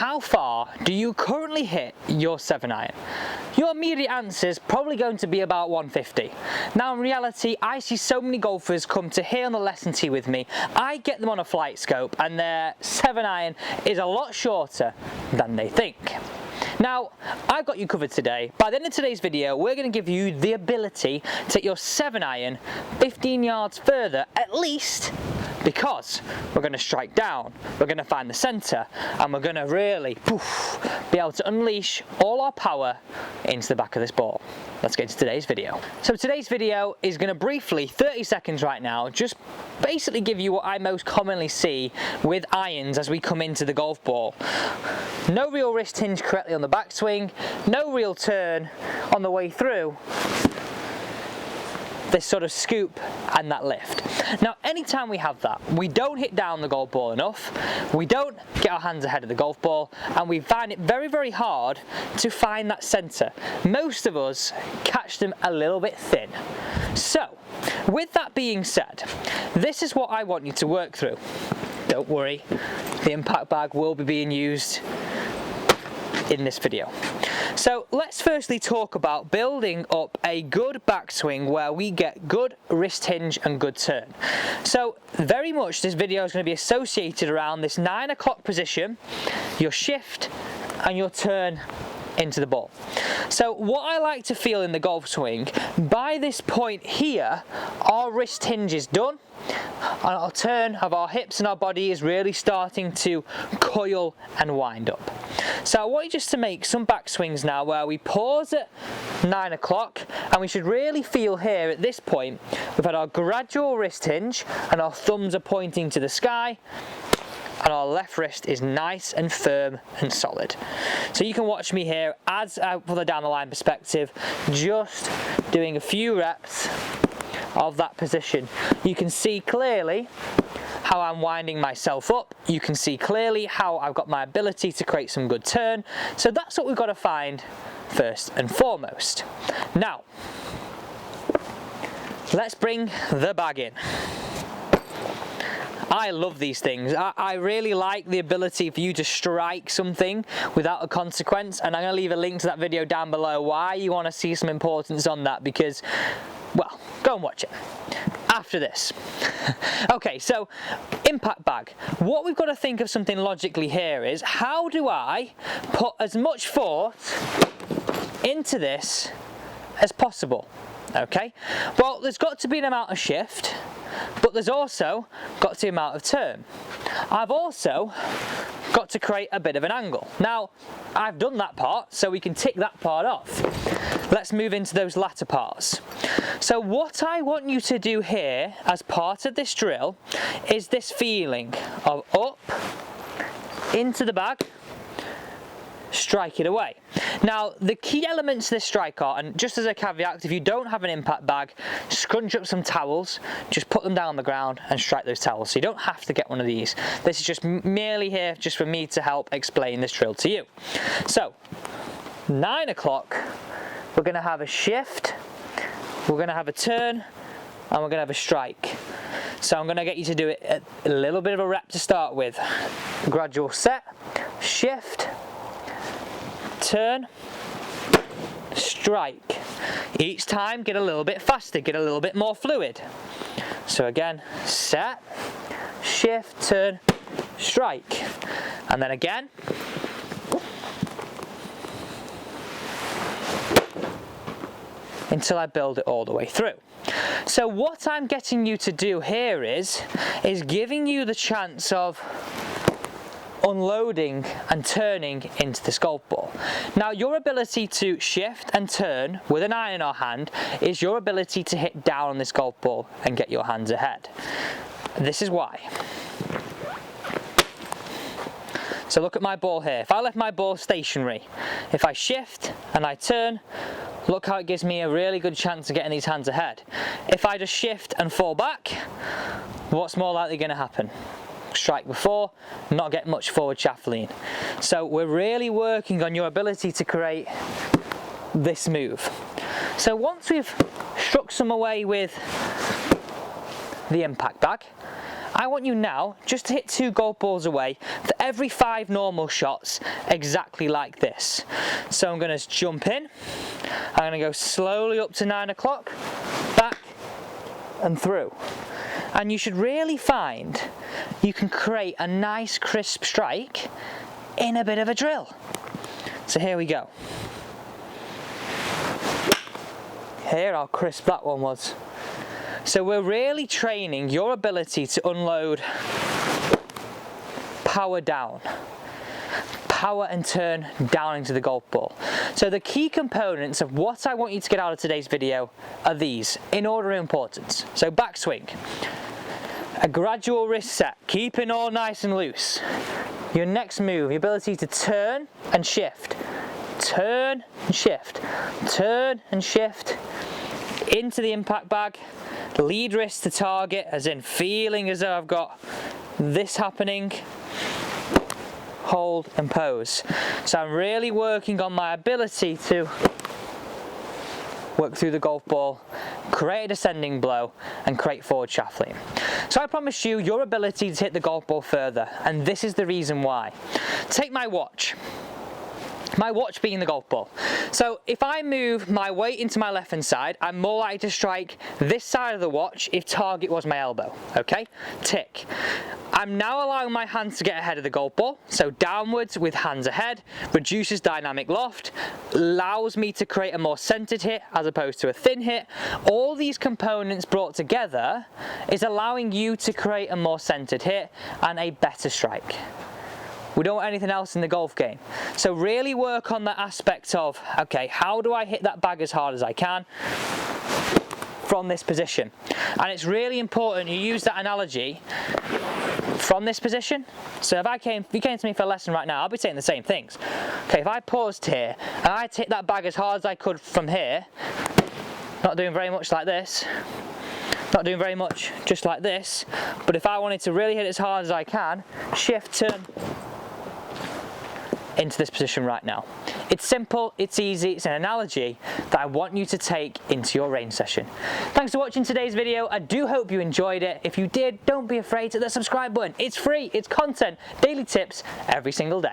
how far do you currently hit your 7-iron? Your immediate answer is probably going to be about 150. Now in reality, I see so many golfers come to here on the lesson tee with me, I get them on a flight scope and their 7-iron is a lot shorter than they think. Now, I've got you covered today. By the end of today's video, we're going to give you the ability to hit your 7-iron 15 yards further, at least, because we're going to strike down, we're going to find the centre, and we're going to really be able to unleash all our power into the back of this ball. Let's get into today's video. So today's video is going to briefly, 30 seconds right now, just basically give you what I most commonly see with irons as we come into the golf ball. No real wrist hinge correctly on the backswing, no real turn on the way through, this sort of scoop and that lift. Now anytime we have that, we don't hit down the golf ball enough, we don't get our hands ahead of the golf ball, and we find it very, very hard to find that centre. Most of us catch them a little bit thin. So with that being said, this is what I want you to work through. Don't worry, the impact bag will be being used in this video. So let's firstly talk about building up a good backswing where we get good wrist hinge and good turn. So very much this video is going to be associated around this 9 o'clock position, your shift and your turn into the ball. So what I like to feel in the golf swing, by this point here, our wrist hinge is done, and our turn of our hips and our body is really starting to coil and wind up. So I want you just to make some backswings now where we pause at 9 o'clock, and we should really feel here at this point, we've had our gradual wrist hinge and our thumbs are pointing to the sky, and our left wrist is nice and firm and solid. So you can watch me here as from the down the line perspective, just doing a few reps of that position. You can see clearly how I'm winding myself up. You can see clearly how I've got my ability to create some good turn. So that's what we've got to find first and foremost. Now, let's bring the bag in. I love these things. I really like the ability for you to strike something without a consequence, and I'm going to leave a link to that video down below why you want to see some importance on that, because, well, go and watch it after this. Okay, so impact bag. What we've got to think of something logically here is, how do I put as much force into this as possible? Okay, well, there's got to be an amount of shift, but there's also got to be an amount of turn. I've also got to create a bit of an angle. Now, I've done that part, so we can tick that part off. Let's move into those latter parts. So what I want you to do here as part of this drill is this feeling of up, into the bag, strike it away. Now the key elements to this strike are, and just as a caveat, if you don't have an impact bag, scrunch up some towels, just put them down on the ground and strike those towels. So you don't have to get one of these. This is just merely here just for me to help explain this drill to you. So 9 o'clock, we're going to have a shift, we're going to have a turn, and we're going to have a strike. So I'm going to get you to do it a little bit of a rep to start with. Gradual set, shift, turn, strike. Each time get a little bit faster, get a little bit more fluid. So again, set, shift, turn, strike. And then again. Until I build it all the way through. So what I'm getting you to do here is giving you the chance of unloading and turning into this golf ball. Now your ability to shift and turn with an iron in our hand is your ability to hit down on this golf ball and get your hands ahead. This is why. So look at my ball here. If I left my ball stationary, if I shift and I turn, look how it gives me a really good chance of getting these hands ahead. If I just shift and fall back, what's more likely going to happen? Strike before, not get much forward shaft lean. So we're really working on your ability to create this move. So once we've struck some away with the impact bag, I want you now just to hit 2 golf balls away for every 5 normal shots exactly like this. So I'm going to jump in, I'm going to go slowly up to 9 o'clock, back and through. And you should really find you can create a nice crisp strike in a bit of a drill. So here we go. Hear how crisp that one was. So we're really training your ability to unload power down. Power and turn down into the golf ball. So the key components of what I want you to get out of today's video are these, in order of importance. So backswing, a gradual wrist set, keeping all nice and loose. Your next move, the ability to turn and shift. Turn and shift. Turn and shift into the impact bag. Lead wrist to target, as in feeling as though I've got this happening. Hold and pose. So I'm really working on my ability to work through the golf ball, create a descending blow and create forward shaft lean. So I promised you your ability to hit the golf ball further, and this is the reason why. Take my watch. My watch being the golf ball. So if I move my weight into my left hand side, I'm more likely to strike this side of the watch if target was my elbow, okay? Tick. I'm now allowing my hands to get ahead of the golf ball, so downwards with hands ahead, reduces dynamic loft, allows me to create a more centered hit as opposed to a thin hit. All these components brought together is allowing you to create a more centered hit and a better strike. We don't want anything else in the golf game. So really work on that aspect of, okay, how do I hit that bag as hard as I can from this position? And it's really important you use that analogy from this position. So if you came to me for a lesson right now, I'll be saying the same things. Okay, if I paused here and I hit that bag as hard as I could from here, not doing very much like this, not doing very much just like this, but if I wanted to really hit it as hard as I can, shift, turn, into this position right now. It's simple, it's easy, it's an analogy that I want you to take into your range session. Thanks for watching today's video. I do hope you enjoyed it. If you did, don't be afraid to hit the subscribe button. It's free, it's content, daily tips every single day.